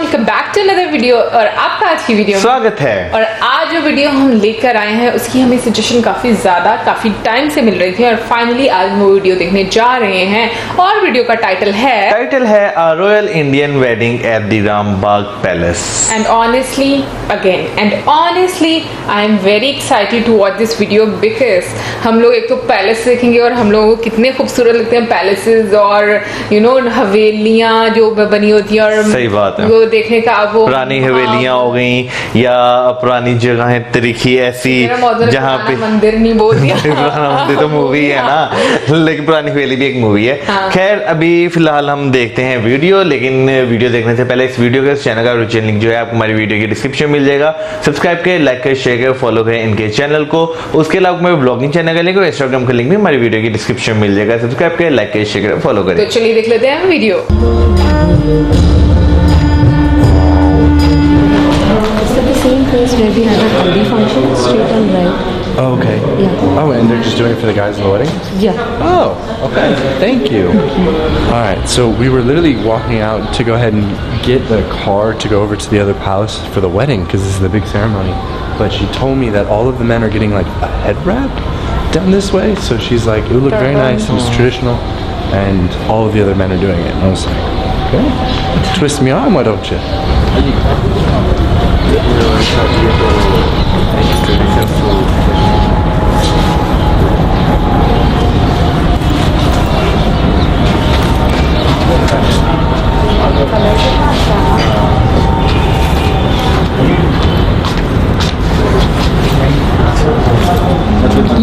Welcome back to another video. और आपका आज की वीडियो में स्वागत है। और आज जो वीडियो हम लेकर आए हैं उसकी हमें सजेशन काफी टाइम से मिल रही थी और फाइनली आज हम वो वीडियो देखने जा रहे हैं। और वीडियो का टाइटल है A Royal Indian Wedding at the Rambagh Palace. And honestly I am very excited to watch this video because हम लोग एक तो पैलेस देखेंगे और हम लोगों को कितने खूबसूरत लगते हैं पैलेसेस और हवेलियां जो बनी होती है। और सही बात है, वो देखने का वो पुरानी हवेलियां हो गई या पुरानी जगहें तरीकी ऐसी जहाँ पे मंदिर नहीं बोल दिया पुराना मंदिर तो मूवी है ना, लेकिन पुरानी हवेली भी एक मूवी है। हाँ। खैर अभी फिलहाल हम देखते हैं वीडियो, लेकिन वीडियो देखने से पहले इस वीडियो के चैनल का ओरिजिनल लिंक जो है आपको हमारी वीडियो के डिस्क्रिप्शन में मिल जाएगा। सब्सक्राइब करें, लाइक करें, शेयर करें, फॉलो करें इनके चैनल को। उसके अलावा मेरे ब्लॉगिंग चैनल का लिंक और इंस्टाग्राम का लिंक भी हमारी वीडियो की डिस्क्रिप्शन में मिल जाएगा। सब्सक्राइब करें, लाइक करें, शेयर करें, फॉलो करें। तो चलिए देख लेते हैं video. Place where we had a haldi function, straight on right. Oh, okay. Yeah. Oh, and they're just doing it for the guys in the wedding? Yeah. Oh, okay. Thank you. All right, so we were literally walking out to go ahead and get the car to go over to the other palace for the wedding because this is the big ceremony. But she told me that all of the men are getting like a head wrap done this way. So she's like, it would look very nice and it's traditional. And all of the other men are doing it. And I was like, okay, twist me arm, why don't you?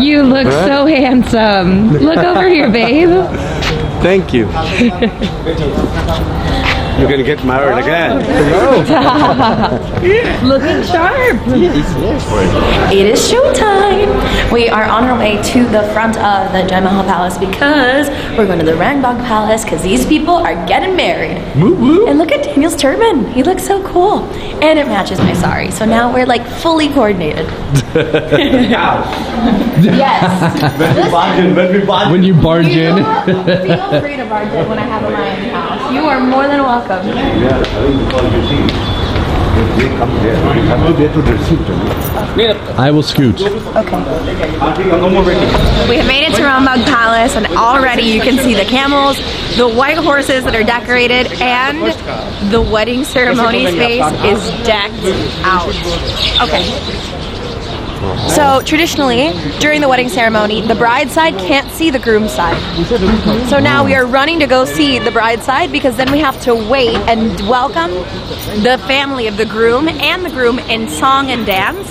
You look so handsome. Look over here, babe. Thank you. You're gonna get married again. Looking sharp. It is showtime. We are on our way to the front of the Jai Mahal Palace because we're going to the Rangbagh Palace because these people are getting married. And look at Daniel's turban. He looks so cool. And it matches my sari. So now we're like fully coordinated. Yes. When you barge in. Feel free to barge in when I have a lion house. You are more than welcome. I will scoot. Okay. We have made it to Rambagh Palace and already you can see the camels, the white horses that are decorated, and the wedding ceremony space is decked out. Okay. So traditionally, during the wedding ceremony, the bride's side can't see the groom's side. So now we are running to go see the bride's side because then we have to wait and welcome the family of the groom and the groom in song and dance.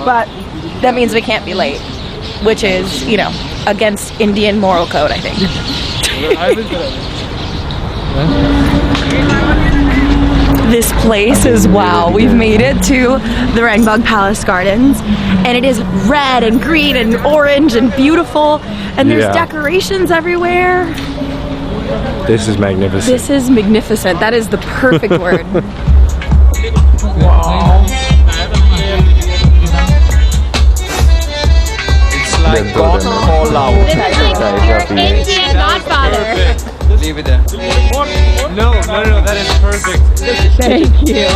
But that means we can't be late, which is, against Indian moral code, I think. This place is wow. We've made it to the Rangbagh Palace Gardens and it is red and green and orange and beautiful and there's decorations everywhere. This is magnificent. This is magnificent. That is the perfect word. It's like God call out. Indian godfather. Leave it there. No, that is perfect. Thank you.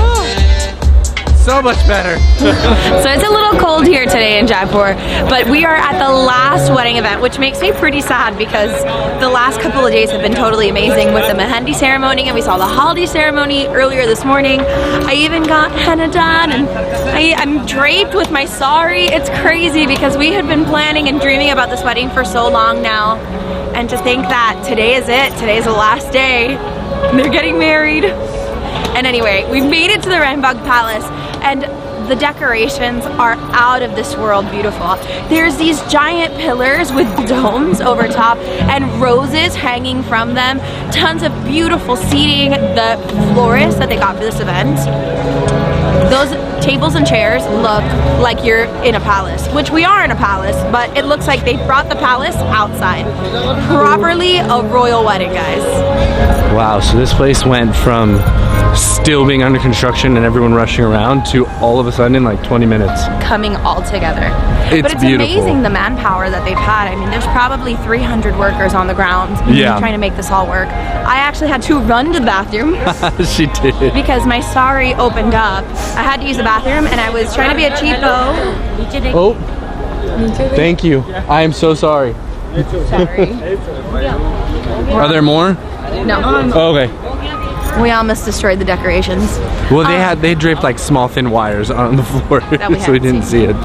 So much better. So it's a little cold here today in Jaipur, but we are at the last wedding event, which makes me pretty sad because the last couple of days have been totally amazing with the Mehendi ceremony, and we saw the Haldi ceremony earlier this morning. I even got henna done, and I'm draped with my sari. It's crazy because we had been planning and dreaming about this wedding for so long now, and to think that today is it. Today is the last day. They're getting married. And anyway, we've made it to the Rangbagh Palace and the decorations are out of this world beautiful. There's these giant pillars with domes over top and roses hanging from them. Tons of beautiful seating. The florists that they got for this event, those tables and chairs look like you're in a palace, which we are in a palace, but it looks like they brought the palace outside. Properly a royal wedding, guys. Wow, so this place went from still being under construction and everyone rushing around to all of a sudden in like 20 minutes. Coming all together. It's but it's beautiful. amazing the manpower that they've had. I mean, there's probably 300 workers on the ground trying to make this all work. I actually had to run to the bathroom She did. because my sari opened up. I had to use the bathroom and I was trying to be a cheapo. Oh, thank you. I am so sorry. Sorry. Are there more? No. Oh, okay. We almost destroyed the decorations. Well, they draped like small thin wires on the floor, That we so we hadn't didn't see it.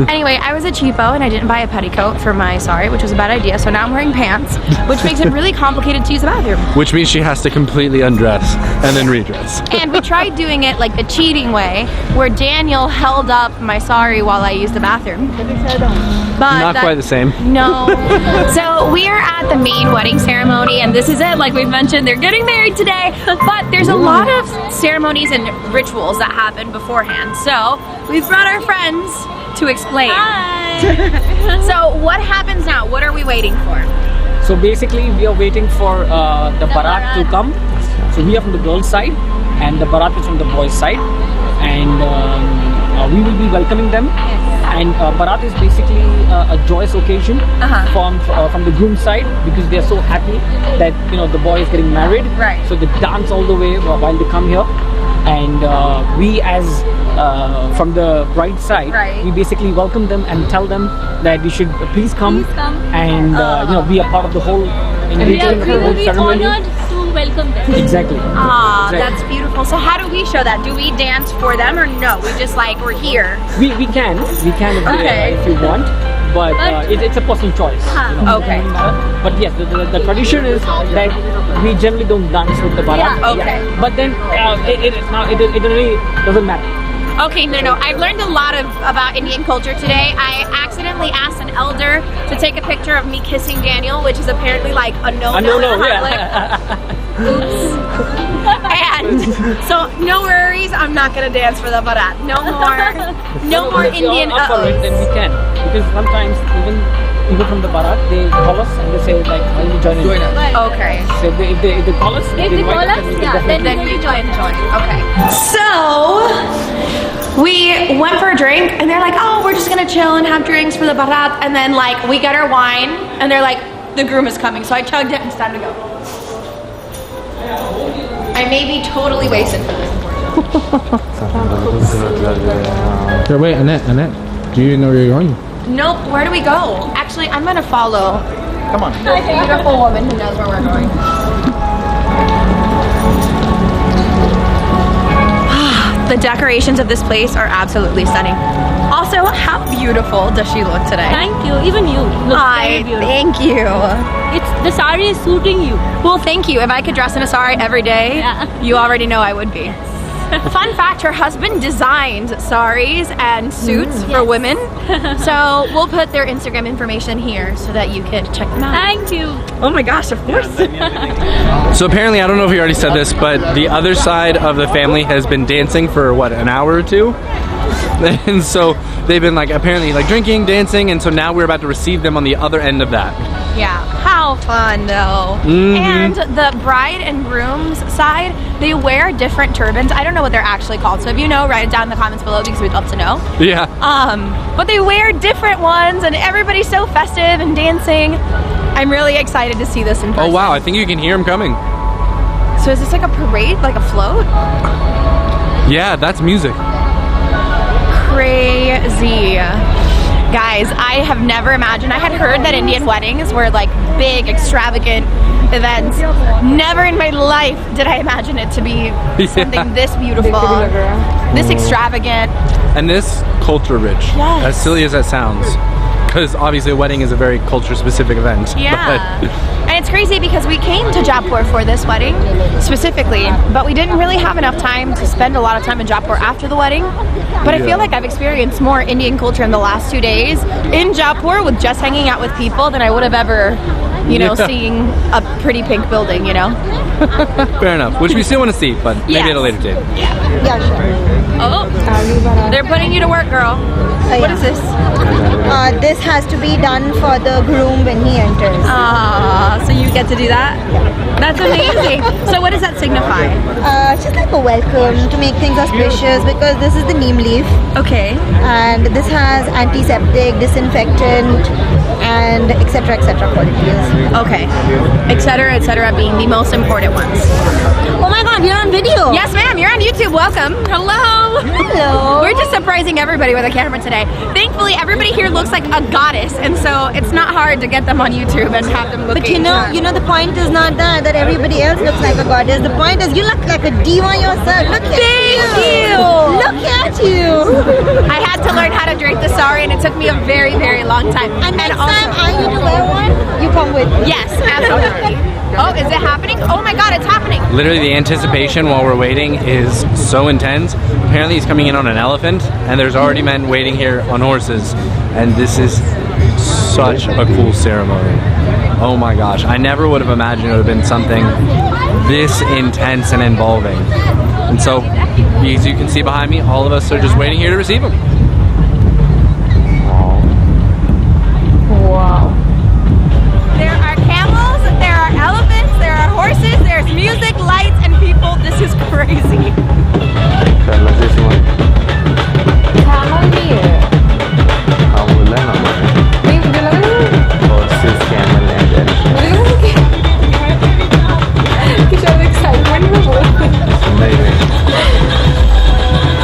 Anyway, I was a cheapo and I didn't buy a petticoat for my sari, which was a bad idea. So now I'm wearing pants, which makes it really complicated to use the bathroom. Which means she has to completely undress and then redress. And we tried doing it like the cheating way, where Daniel held up my sari while I used the bathroom. But Not quite the same. No. So we are at the main wedding ceremony, and this is it. Like we've mentioned, they're getting married today. But there's a lot of ceremonies and rituals that happen beforehand. So we've brought our friends to explain. Hi. So what happens now? What are we waiting for? So basically, we are waiting for the barat to come. So we are from the girls' side, and the barat is from the boys' side, and we will be welcoming them. And barat is basically a joyous occasion from the groom's side, because they are so happy that the boy is getting married. Right. So they dance all the way while they come here, and we as from the bride side, we basically welcome them and tell them that they should please come and be a part of the whole engagement, the whole ceremony. To welcome them. Exactly. Ah, Exactly. that's beautiful. So how do we show that? Do we dance for them or no? We just we're here. We can if you want, but it's a personal choice. Okay. But yes, the tradition is that we generally don't dance with the barat. Yeah, okay. But then it really doesn't matter. Okay, no. I've learned a lot about Indian culture today. I accidentally asked an elder to take a picture of me kissing Daniel, which is apparently like a no-no. Oops. And so no worries, I'm not gonna dance for the barat. No more If you're Indian up for it, then we can, because sometimes even from the barat they call us and they say like, "Are you joining?" Okay. So if they call us, If they call us, Then we join. Okay. So we went for a drink and they're like, oh, we're just gonna chill and have drinks for the barat, and then we get our wine and they're like, the groom is coming. So I chugged it and it's time to go. I may be totally wasted for this. So wait, Annette, do you know where you're going? Nope, where do we go? Actually, I'm gonna follow. Come on. A beautiful woman who knows where we're going. The decorations of this place are absolutely stunning. Also, how beautiful does she look today? Thank you. Even you look very beautiful. Thank you. The sari is suiting you. Well, thank you. If I could dress in a sari every day, you already know I would be. Fun fact, her husband designed saris and suits for women. So we'll put their Instagram information here so that you can check them out. Thank you. Oh my gosh, of course. So apparently, I don't know if you already said this, but the other side of the family has been dancing for what, an hour or two? And so they've been apparently drinking, dancing, and so now we're about to receive them on the other end of that. Yeah, how fun though. And the bride and groom's side, they wear different turbans. I don't know what they're actually called, so if you know, write it down in the comments below because we'd love to know. Yeah. But they wear different ones and everybody's so festive and dancing. I'm really excited to see this in person. Oh wow, I think you can hear them coming. So is this like a parade, like a float? Yeah, that's music. Crazy. Guys, I have never imagined. I had heard that Indian weddings were big, extravagant events. Never in my life did I imagine it to be something this beautiful, this extravagant. And this culture rich. Yes. As silly as that sounds. Because obviously a wedding is a very culture specific event. Yeah. And it's crazy because we came to Jaipur for this wedding specifically, but we didn't really have enough time to spend a lot of time in Jaipur after the wedding. But I feel like I've experienced more Indian culture in the last 2 days in Jaipur with just hanging out with people than I would have ever, seeing a pretty pink building, Fair enough. Which we still want to see, but maybe at a later date. Yeah, sure. Oh, they're putting you to work, girl. What is this? this has to be done for the groom when he enters. So you get to do that? That's amazing. So what does that signify? Just like a welcome to make things auspicious, because this is the neem leaf. Okay. And this has antiseptic, disinfectant, and etc. qualities. Okay. Etc. being the most important ones. Oh my god, you're on video! Yes, ma'am. You're on YouTube. Welcome. Hello. Hello! We're just surprising everybody with a camera today. Thankfully, everybody here looks like a goddess, and so it's not hard to get them on YouTube and have them look. But you know, the point is not that everybody else looks like a goddess. The point is you look like a diva yourself. Look at you. Look at you! I had to learn how to drape the sari, and it took me a very, very long time. And next time I need to wear one, you come with me. Yes, absolutely. Oh, is it happening? Oh my god, it's happening. Literally, the anticipation while we're waiting is so intense. Apparently, he's coming in on an elephant, and there's already men waiting here on horses. And this is such a cool ceremony. Oh my gosh, I never would have imagined it would have been something this intense and involving. And so, as you can see behind me, all of us are just waiting here to receive him. Wow. There are camels, there are elephants, there are horses, there's music, lights, and people. This is crazy. Camel नहीं है. हाँ बोला ना मैंने. नहीं मुझे लगा Horses, camel and elephant. मुझे लगा कि शायद एक्साइटमेंट में बोल. नहीं.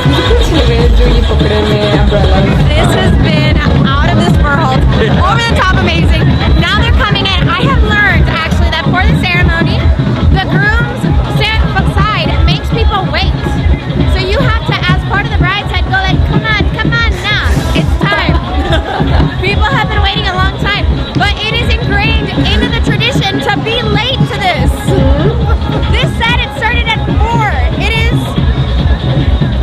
मुझे कुछ लगे जो ये पकड़े में umbrella. This has been out of this world, over the top amazing. Now they're coming in. I have learned actually that for the ceremony, the groom's side makes people wait. So you have to, as part of the bride's side, go like, come on now, it's time. People have been waiting a long time, but it is ingrained into the tradition to be late to this. This set, it started at 4. It is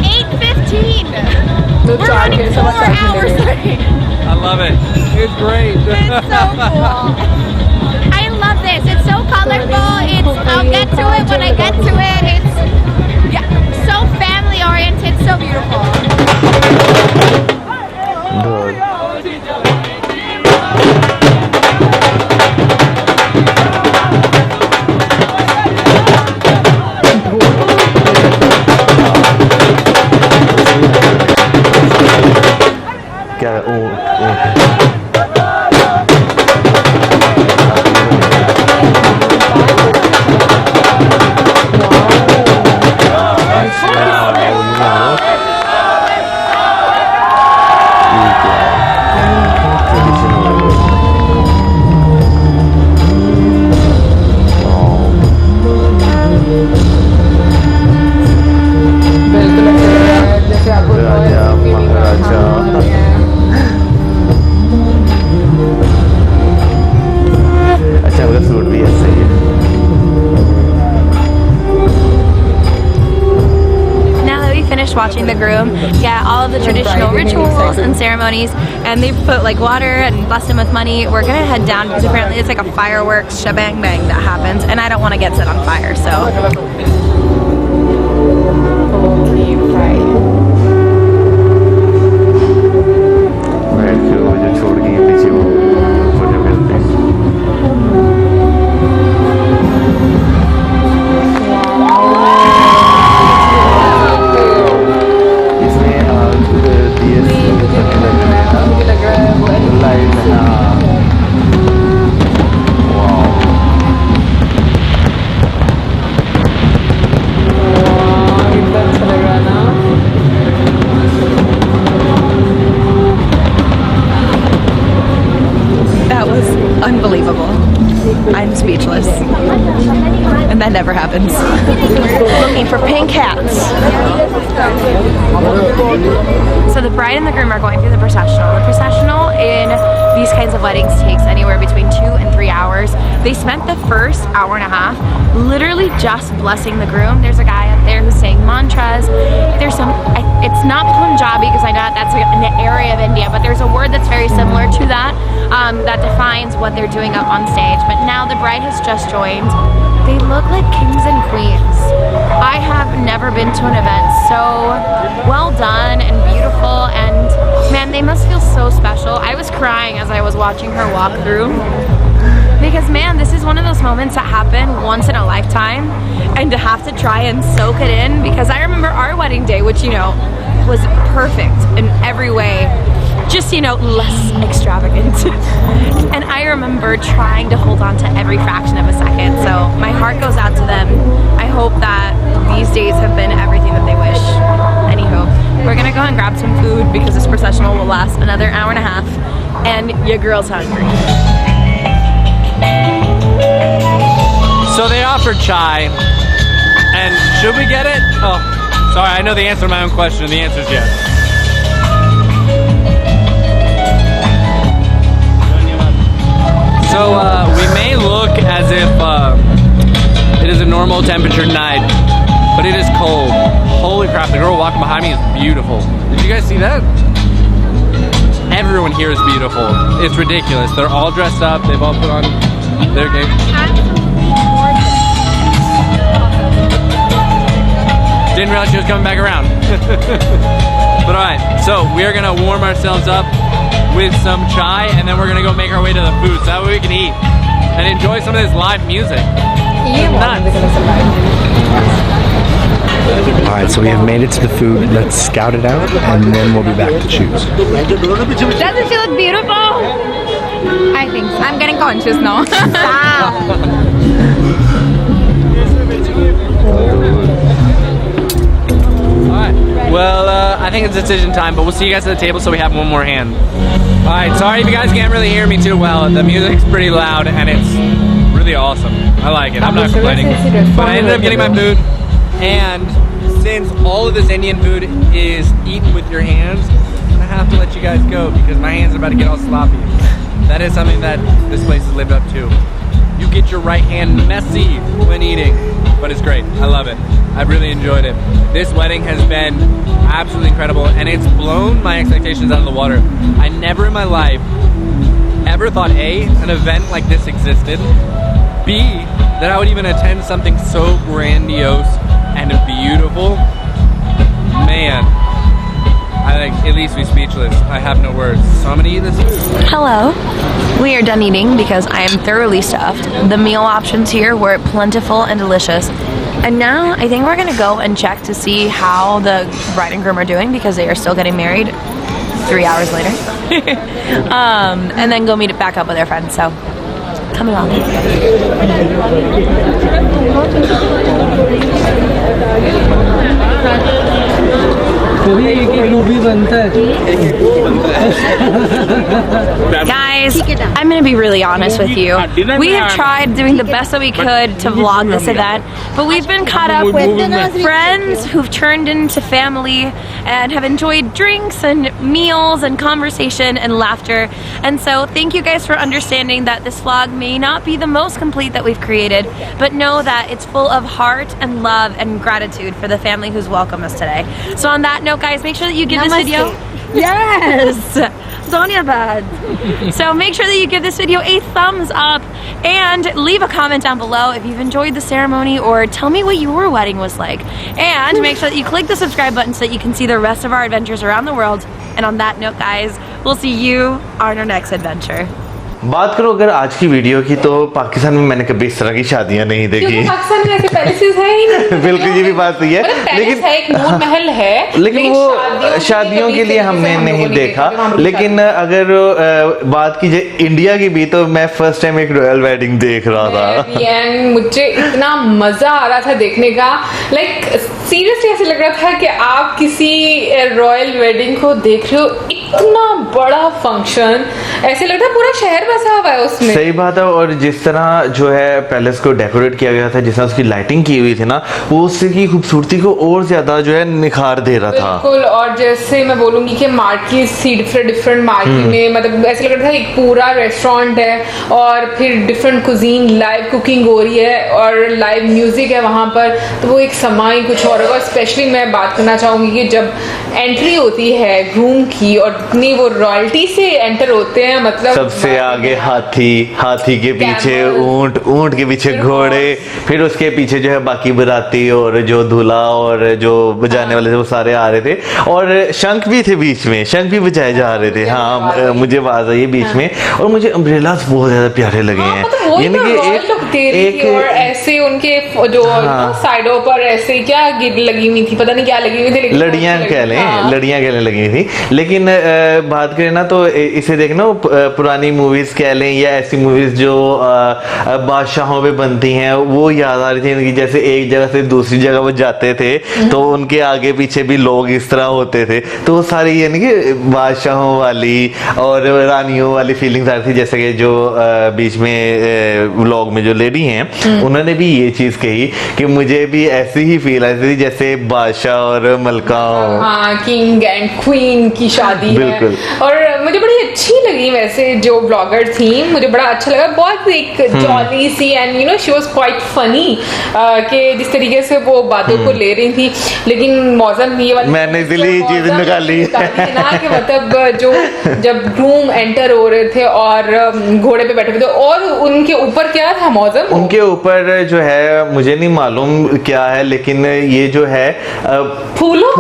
8:15. We're running 4 hours late. I love it. It's great. It's so cool. I love this. It's so colorful. I'll get to it when I get to it. It's so family oriented, so beautiful. क्या Watching the groom get all of the traditional rituals and ceremonies, and they put like water and bless him with money. We're gonna head down because apparently it's like a fireworks shebang bang that happens, and I don't want to get set on fire, so. Unbelievable. I'm speechless. And that never happens. Looking for pink hats. So the bride and the groom are going through the processional. The processional in these kinds of weddings takes anywhere between 2 and 3 hours. They spent the first hour and a half literally just blessing the groom. There's a guy up there who's saying mantras. There's some, it's not Punjabi because I know that's an area of India, but there's a word that's very similar to that, that that defines what they're doing up on stage. But now the bride has just joined. They look like kings and queens. I have never been to an event so well done and beautiful, and man, they must feel so special. I was crying as I was watching her walk through, because man, this is one of those moments that happen once in a lifetime, and to have to try and soak it in, because I remember our wedding day, which, you know, was perfect in every way, just, you know, less extravagant. And I remember trying to hold on to every fraction of a second, so my heart goes out to them. I hope that these days have been everything that they wish. Anywho, we're gonna go and grab some food because this processional will last another hour and a half, and your girl's hungry. So they offered chai, and should we get it? Oh, sorry, I know the answer to my own question. The answer is yes. So we may look as if it is a normal temperature night, but it is cold. Holy crap, the girl walking behind me is beautiful. Did you guys see that? Everyone here is beautiful. It's ridiculous. They're all dressed up. They've all put on their game. Didn't realize she was coming back around. But alright, so we are gonna warm ourselves up with some chai, and then we're gonna go make our way to the food so that way we can eat and enjoy some of this live music. Alright, so we have made it to the food. Let's scout it out, and then we'll be back to choose. Doesn't she look beautiful? I think so. I'm getting conscious now. Alright, well, I think it's decision time, but we'll see you guys at the table so we have one more hand. Alright, sorry if you guys can't really hear me too well. The music's pretty loud and it's really awesome. I like it. I'm not complaining. But I ended up getting my food, and since all of this Indian food is eaten with your hands, I have to let you guys go because my hands are about to get all sloppy. That is something that this place has lived up to. You get your right hand messy when eating, but it's great. I love it. I've really enjoyed it. This wedding has been absolutely incredible, and it's blown my expectations out of the water. I never in my life ever thought A, an event like this existed, B, that I would even attend something so grandiose and beautiful. Man, I like at least be speechless. I have no words. So I'm gonna eat this food. Hello. We are done eating because I am thoroughly stuffed. The meal options here were plentiful and delicious. And now I think we're gonna go and check to see how the bride and groom are doing because they are still getting married 3 hours later. And then go meet it back up with their friends. So come along. Guys, I'm gonna be really honest with you. We have tried doing the best that we could to vlog this event, but we've been caught up with friends who've turned into family and have enjoyed drinks and meals and conversation and laughter. And so thank you guys for understanding that this vlog may not be the most complete that we've created, but know that it's full of heart and love and gratitude for the family who's welcomed us today. So on that note, guys, make sure that you give this video... Yes! Zonyabad. So make sure that you give this video a thumbs up and leave a comment down below if you've enjoyed the ceremony, or tell me what your wedding was like. And make sure that you click the subscribe button so that you can see the rest of our adventures around the world. And on that note, guys, we'll see you on our next adventure. बात करो अगर आज की video की, तो पाकिस्तान में मैंने कभी इस तरह की शादियां नहीं देखी। पाकिस्तान में ऐसे पैलेसेस है ही नहीं। बिल्कुल, ये भी बात सही है, लेकिन एक नूर महल है, लेकिन वो शादियों के लिए हमने नहीं देखा। लेकिन अगर बात की जाए इंडिया की भी, तो मैं फर्स्ट टाइम एक रॉयल वेडिंग देख रहा था, मुझे इतना मजा आ रहा था देखने का। लाइक सीरियसली ऐसे लग रहा था कि आप किसी रॉयल वेडिंग को देख रहे हो। इतना बड़ा फंक्शन, ऐसे लगता है पूरा शहर बसा हुआ है उसमें। सही बात है। और जिस तरह जो है पैलेस को डेकोरेट किया गया था, जिस तरह उसकी लाइटिंग की हुई थी ना, वो उसकी खूबसूरती को और ज्यादा जो है निखार दे रहा था। बिल्कुल। और जैसे मैं बोलूंगी कि मार्केट सी डिफरेंट मार्केट में, मतलब ऐसे लग रहा था एक पूरा रेस्टोरेंट है और फिर डिफरेंट कुजीन लाइव कुकिंग हो रही है और लाइव म्यूजिक है वहां पर, तो वो एक समा ही कुछ और स्पेशली मैं बात करना चाहूंगी कि जब एंट्री होती है ग्रूम की और इतनी वो रॉयल्टी से एंटर होते हैं, मतलब सबसे आगे हाथी, हाथी के पीछे ऊंट, ऊंट के पीछे घोड़े, फिर उसके पीछे जो है बाकी बराती और जो दूल्हा और जो बजाने वाले थे वो सारे आ रहे थे, और शंख भी थे बीच में, शंख भी बजाए जा रहे थे। हाँ, मुझे आवाज आई बीच में, और मुझे अम्ब्रेलास बहुत ज्यादा प्यारे लगे हैं। यानी कि एक और ऐसे उनके जो साइडों पर ऐसे क्या गिर लगी हुई थी, पता नहीं क्या लगी हुई थी, लेकिन लड़ियां कह लें, लड़ियां कहने लगी थी। लेकिन बात करें ना तो इसे देखना, पुरानी मूवीज कह लें या ऐसी मूवीज जो बादशाहों पे बनती हैं, वो याद आ रही थी इनकी। जैसे एक जगह से दूसरी जगह वो जाते थे तो उनके आगे पीछे भी लोग इस तरह होते थे, तो वो सारी यानी कि बादशाहों वाली और रानियों वाली फीलिंग्स आ रही थी। जैसे कि जो बीच में व्लॉग में जो लेडी हैं उन्होंने भी ये चीज कही कि मुझे भी ऐसी ही फील आई थी जैसे बादशाह और मलका हो। हाँ, किंग एंड क्वीन की शादी है। और मुझे बड़ी अच्छी लगी वैसे जो ब्लॉगर थी, मुझे बड़ा अच्छा लगा, बहुत एक जॉली सी, and you know she was quite funny कि जिस तरीके से वो बातों को ले रही थी। लेकिन मौसम ये वाली मैंने इसलिए चीज निकाली ना कि मतलब जो जब ग्रूम एंटर हो रहे थे और घोड़े पे बैठे हुए थे, और उनके ऊपर क्या था मौसम, उनके ऊपर जो है मुझे नहीं मालूम क्या है, लेकिन ये जो है फूलों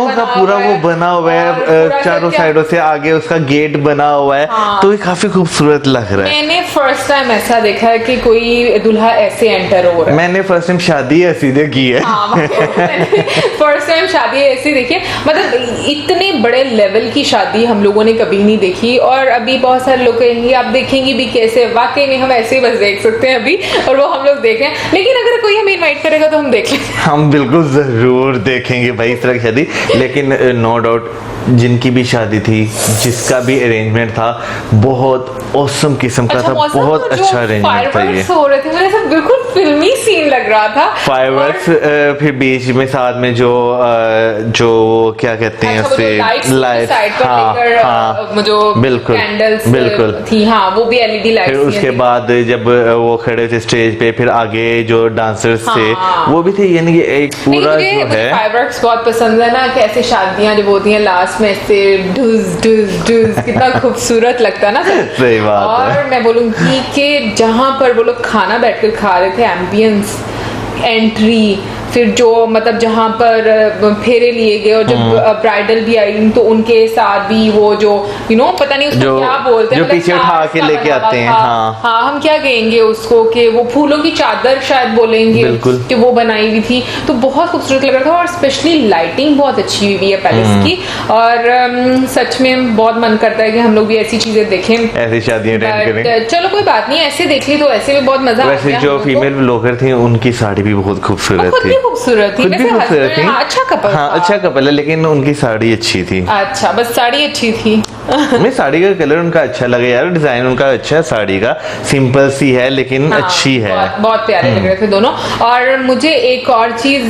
का पूरा वो बना हुआ है, चारों साइडों से आगे उसका गेट बना हुआ है। हाँ। तो ये काफी खूबसूरत लग रहा है। मैंने फर्स्ट टाइम ऐसा देखा है कि कोई दूल्हा ऐसे एंटर हो रहा है। मैंने फर्स्ट टाइम शादी ऐसी देखी है। फर्स्ट टाइम शादी ऐसी देखी है, मतलब इतने बड़े लेवल की शादी हम लोगों ने कभी नहीं देखी। और अभी बहुत सारे लोग कहेंगे आप देखेंगी भी कैसे, वाकई में हम ऐसे ही बस देख सकते हैं अभी, और वो हम लोग देख रहे हैं। लेकिन अगर कोई हमें इनवाइट करेगा तो हम देख लेंगे। हम बिल्कुल जरूर देखेंगे भाई इस तरह की शादी। लेकिन नो डाउट जिनकी भी शादी थी, जिसका भी अरेंजमेंट था, बहुत औसम किस्म का था, बहुत अच्छा अरेंजमेंट था। ये हो रहे थे, मुझे सब बिल्कुल फिल्मी सीन लग रहा था। फायरवर्क्स, फिर बीच में साथ में जो क्या कहते हैं उससे लाइट, जो कैंडल्स बिल्कुल थी, हाँ वो भी एलईडी लाइट्स। फिर उसके बाद जब वो खड़े थे स्टेज पे, फिर आगे जो डांसर्स थे वो भी थे, यानी कि एक पूरा जो है फायरवर्क्स बहुत पसंद है ना, कैसे शादियां जब होती हैं लास्ट में से ढुस ढुस ढुस, कितना खूबसूरत लगता है ना। सही बात है। और मैं बोलूंगी कि जहां पर वो लोग खाना बैठकर खा रहे थे, एम्बियंस, एंट्री, फिर जो मतलब जहाँ पर फेरे लिए गए और जब ब्राइडल भी आई तो उनके साथ भी वो जो पता नहीं उसको क्या बोलते हैं, जो पीछे उठा के लेके आते हैं। हाँ, हम क्या कहेंगे उसको, कि वो फूलों की चादर शायद बोलेंगे कि वो बनाई हुई थी। तो बहुत खूबसूरत लग रहा था, और स्पेशली लाइटिंग बहुत अच्छी हुई है पैलेस की। और सच में बहुत मन करता है कि हम लोग भी ऐसी चीजें देखें, ऐसी शादियां अटेंड करें। चलो कोई बात नहीं, ऐसे देख ली तो ऐसे भी बहुत मजा आता है। वैसे जो फीमेल ब्लॉगर थी उनकी साड़ी भी बहुत खूबसूरत थी, खूबसूरत थी, अच्छा कपल, हाँ अच्छा कपल है, लेकिन उनकी साड़ी अच्छी थी। अच्छा, बस साड़ी अच्छी थी। मैं साड़ी का कलर उनका अच्छा लगा यार, डिजाइन उनका अच्छा है, साड़ी का सिंपल सी है लेकिन अच्छी है, बहुत प्यारे लग रहे थे दोनों। और मुझे एक और चीज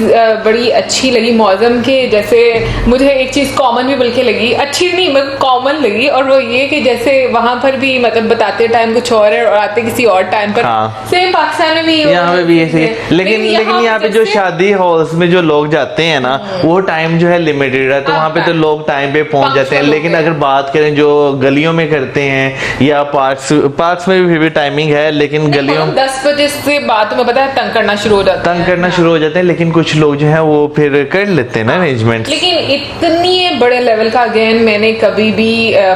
बड़ी अच्छी लगी मौसम के, जैसे मुझे एक चीज कॉमन भी बल्कि लगी, अच्छी नहीं मतलब कॉमन लगी, और वो ये कि जैसे वहां पर भी मतलब बताते टाइम कुछ और है और आते किसी और टाइम पर। सेम पाकिस्तान में भी यहाँ पे भी ऐसे, लेकिन यहाँ पे जो शादी हॉल्स में जो लोग जाते हैं ना, वो टाइम जो है लिमिटेड है, तो वहाँ पे तो लोग टाइम पे पहुंच जाते हैं। लेकिन अगर बात करें जो गलियों में करते हैं या पार्क्स में भी टाइमिंग है, लेकिन गलियों 10 बजे से बाद में पता है तंग करना शुरू हो जाते हैं। लेकिन कुछ लोग जो है वो फिर कर लेते हैं ना अरेंजमेंट। लेकिन इतनी बड़े लेवल का अगेन मैंने कभी भी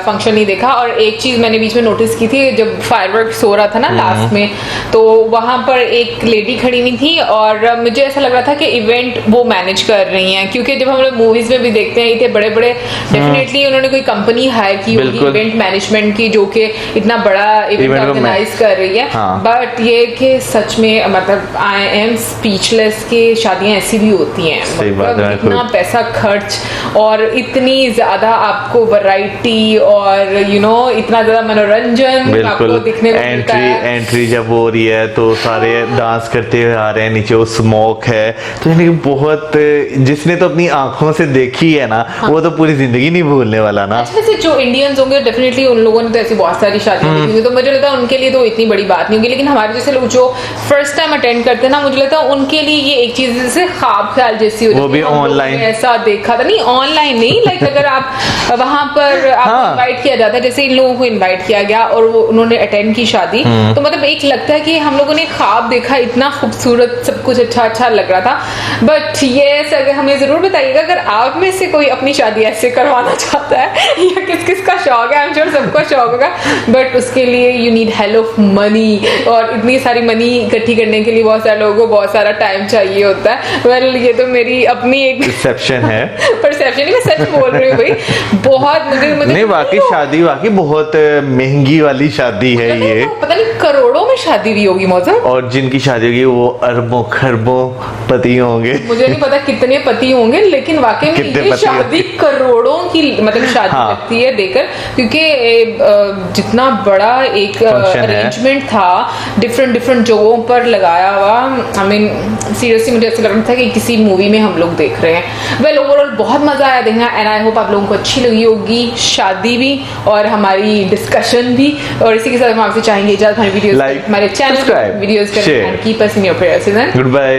फंक्शन नहीं देखा। और एक चीज मैंने बीच में नोटिस की थी, जब फायरवर्क्स हो रहा था ना लास्ट में, तो वहां पर एक लेडी खड़ी हुई थी और मुझे ऐसा लग रहा था कि इवेंट वो मैनेज कर रही हैं, क्योंकि जब हम लोग मूवीज में भी देखते हैं इतने बड़े बड़े, डेफिनेटली उन्होंने कोई कंपनी हायर की होगी इवेंट मैनेजमेंट की, जो कि इतना बड़ा इवेंट ऑर्गेनाइज कर रही है। बट ये कि सच में मतलब आई एम स्पीचलेस कि शादियां ऐसी भी होती हैं, मतलब इतना पैसा खर्च और इतनी ज्यादा आपको वैरायटी और इतना ज्यादा मनोरंजन आपको दिखने को मिलता है। एंट्री जब हो रही है तो सारे डांस करते हुए आ रहे हैं, नीचे वो स्मोक है, तो यानी कि बहुत, जिसने तो अपनी आंखों से देखी है ना, वो तो पूरी जिंदगी नहीं भूलने वाला ना। अच्छा, वैसे जो इंडियंस होंगे डेफिनेटली उन लोगों ने तो ऐसी बहुत सारी शादियां देखी होंगी, तो मुझे लगता है उनके लिए तो इतनी बड़ी बात नहीं होगी, लेकिन हमारे जैसे लोग जो फर्स्ट टाइम अटेंड करते हैं ना, मुझे लगता है उनके लिए ये एक चीज जैसे ख्वाब ख्याल जैसी हो जाती है। वो भी ऑनलाइन ऐसा देखा था, नहीं ऑनलाइन नहीं, लाइक अगर आप वहां पर आपको इनवाइट किया जाता है, जैसे इन लोगों को इनवाइट किया गया और वो उन्होंने अटेंड की शादी, तो मतलब एक लगता है कि हम लोगों ने ख्वाब देखा, इतना खूबसूरत सब कुछ अच्छा लग रहा था। बट ये अगर हमें जरूर बताइएगा अगर आप में से कोई अपनी शादी ऐसे करवाना चाहता है या किस का शौक है, आई एम श्योर सबको शौक होगा, बट उसके लिए you need hell of money, और इतनी सारी मनी इकट्ठी करने के लिए बहुत सारे लोगों को बहुत सारा टाइम चाहिए होता है। वेल ये तो मेरी अपनी एक परसेप्शन है, परसेप्शन नहीं, मैं सच बोल रही हूँ भाई, बहुत मुझे नहीं वाकई शादी वाकई बहुत महंगी वाली शादी है ये, पता नहीं करोड़ों में शादी भी होगी मौसम, और जिनकी शादी होगी वो अरबों खरबों पति होंगे। मुझे नहीं पता कितने पति होंगे, लेकिन वाकई में ये शादी करोड़ों की मतलब शादी लगती है देखकर, क्योंकि जितना बड़ा एक अरेंजमेंट था, डिफरेंट जगहों पर लगाया हुआ, आई मीन सीरियसली मुझे ऐसा लग रहा था कि किसी मूवी में हम लोग देख रहे हैं। वेल ओवरऑल बहुत मजा आया देखना, एंड आई होप आप लोगों को अच्छी लगी होगी शादी भी और हमारी डिस्कशन भी, और इसी के साथ हम आपसे चाहेंगे इजाजत, हमारे वीडियोस, हमारे चैनल वीडियोस करें, keep us in your prayers, good bye.